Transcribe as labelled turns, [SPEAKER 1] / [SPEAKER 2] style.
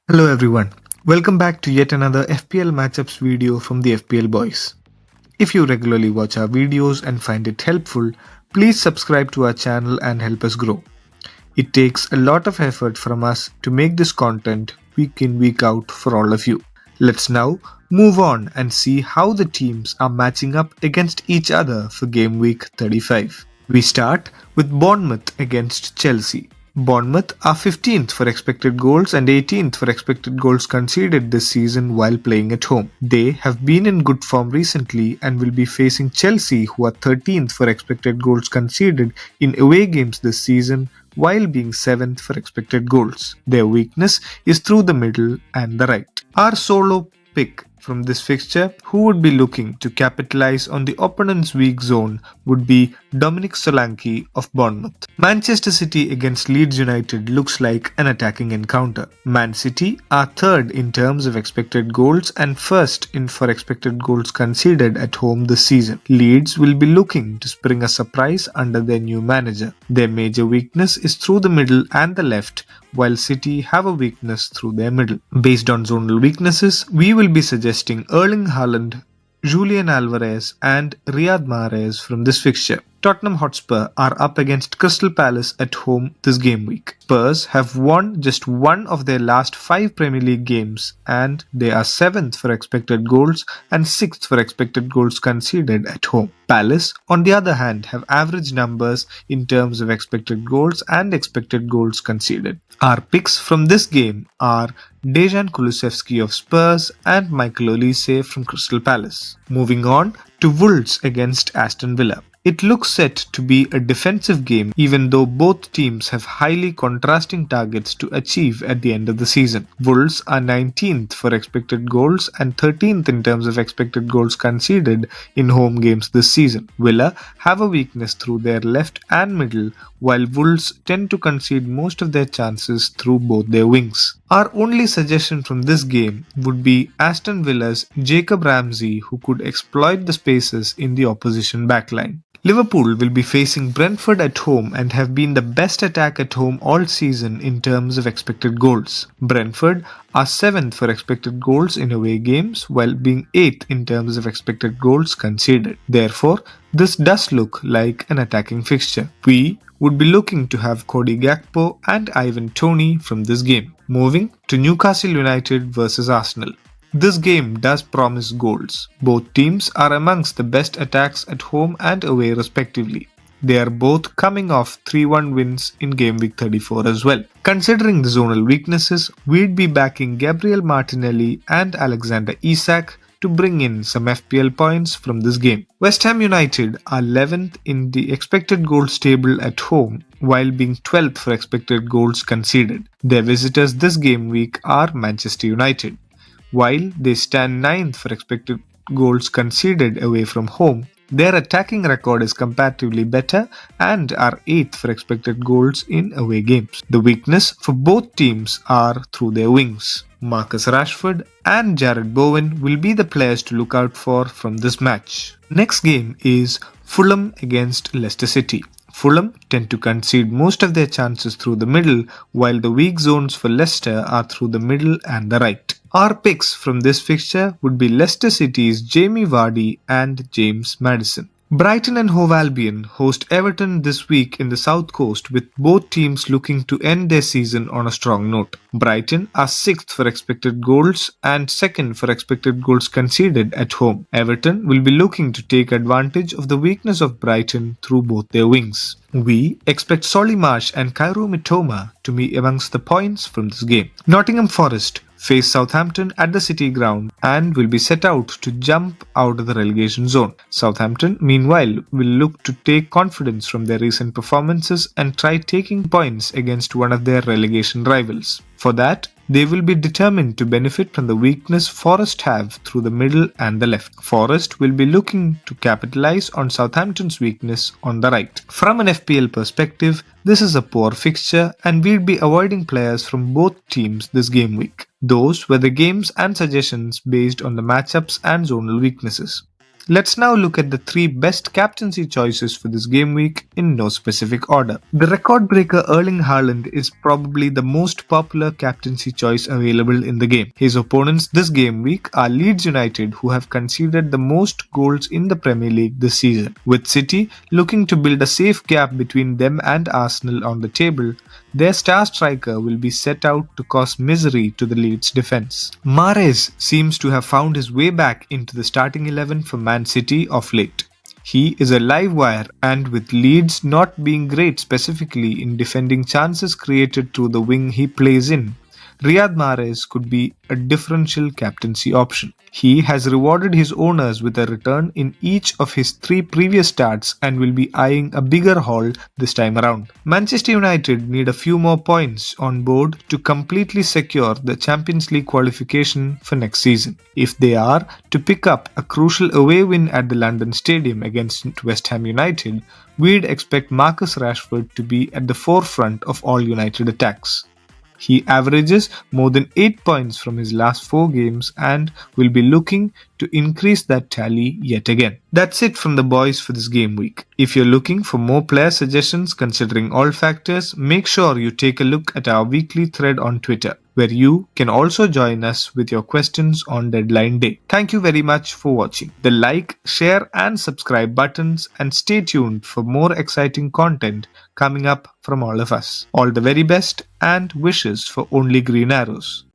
[SPEAKER 1] Hello everyone, welcome back to yet another FPL matchups video from the FPL Boys. If you regularly watch our videos and find it helpful, please subscribe to our channel and help us grow. It takes a lot of effort from us to make this content week in week out for all of you. Let's now move on and see how the teams are matching up against each other for game week 35. We start with Bournemouth against Chelsea. Bournemouth are 15th for expected goals and 18th for expected goals conceded this season while playing at home. They have been in good form recently and will be facing Chelsea, who are 13th for expected goals conceded in away games this season while being 7th for expected goals. Their weakness is through the middle and the right. Our solo pick from this fixture, who would be looking to capitalize on the opponent's weak zone, would be Dominic Solanke of Bournemouth. Manchester City against Leeds United looks like an attacking encounter. Man City are third in terms of expected goals and first for expected goals conceded at home this season. Leeds will be looking to spring a surprise under their new manager. Their major weakness is through the middle and the left, while City have a weakness through their middle. Based on zonal weaknesses, we will be suggesting Erling Haaland, Julian Alvarez and Riyad Mahrez from this fixture. Tottenham Hotspur are up against Crystal Palace at home this game week. Spurs have won just one of their last 5 Premier League games and they are 7th for expected goals and 6th for expected goals conceded at home. Palace, on the other hand, have average numbers in terms of expected goals and expected goals conceded. Our picks from this game are Dejan Kulusevski of Spurs and Michael Olise from Crystal Palace. Moving on to Wolves against Aston Villa. It looks set to be a defensive game, even though both teams have highly contrasting targets to achieve at the end of the season. Wolves are 19th for expected goals and 13th in terms of expected goals conceded in home games this season. Villa have a weakness through their left and middle, while Wolves tend to concede most of their chances through both their wings. Our only suggestion from this game would be Aston Villa's Jacob Ramsey, who could exploit the spaces in the opposition backline. Liverpool will be facing Brentford at home and have been the best attack at home all season in terms of expected goals. Brentford are 7th for expected goals in away games while being 8th in terms of expected goals conceded. Therefore, this does look like an attacking fixture. We would be looking to have Cody Gakpo and Ivan Toney from this game. Moving to Newcastle United versus Arsenal. This game does promise goals. Both teams are amongst the best attacks at home and away respectively. They are both coming off 3-1 wins in game week 34 as well. Considering the zonal weaknesses, we'd be backing Gabriel Martinelli and Alexander Isak to bring in some FPL points from this game. West Ham United are 11th in the expected goals table at home while being 12th for expected goals conceded. Their visitors this game week are Manchester United. While they stand 9th for expected goals conceded away from home, their attacking record is comparatively better and are 8th for expected goals in away games. The weakness for both teams are through their wings. Marcus Rashford and Jared Bowen will be the players to look out for from this match. Next game is Fulham against Leicester City. Fulham tend to concede most of their chances through the middle, while the weak zones for Leicester are through the middle and the right. Our picks from this fixture would be Leicester City's Jamie Vardy and James Maddison. Brighton and Hove Albion host Everton this week in the South Coast, with both teams looking to end their season on a strong note. Brighton are 6th for expected goals and 2nd for expected goals conceded at home. Everton will be looking to take advantage of the weakness of Brighton through both their wings. We expect Solly March and Kairo Mitoma to be amongst the points from this game. Nottingham Forest face Southampton at the City Ground and will be set out to jump out of the relegation zone. Southampton, meanwhile, will look to take confidence from their recent performances and try taking points against one of their relegation rivals. For that, They will be determined to benefit from the weakness Forest have through the middle and the left. Forest will be looking to capitalize on Southampton's weakness on the right. From an FPL perspective, this is a poor fixture and we'll be avoiding players from both teams this game week. Those were the games and suggestions based on the matchups and zonal weaknesses. Let's now look at the 3 best captaincy choices for this game week in no specific order. The record breaker Erling Haaland is probably the most popular captaincy choice available in the game. His opponents this game week are Leeds United, who have conceded the most goals in the Premier League this season. With City looking to build a safe gap between them and Arsenal on the table, their star striker will be set out to cause misery to the Leeds defence. Mahrez seems to have found his way back into the starting 11 for Man City of late. He is a live wire, and with Leeds not being great specifically in defending chances created through the wing he plays in, Riyad Mahrez could be a differential captaincy option. He has rewarded his owners with a return in each of his 3 previous starts and will be eyeing a bigger haul this time around. Manchester United need a few more points on board to completely secure the Champions League qualification for next season. If they are to pick up a crucial away win at the London Stadium against West Ham United, we'd expect Marcus Rashford to be at the forefront of all United attacks. He averages more than 8 points from his last 4 games and will be looking to increase that tally yet again. That's it from the boys for this game week. If you're looking for more player suggestions considering all factors, make sure you take a look at our weekly thread on Twitter, where you can also join us with your questions on deadline day. Thank you very much for watching. The like, share and subscribe buttons, and stay tuned for more exciting content coming up from all of us. All the very best and wishes for only green arrows.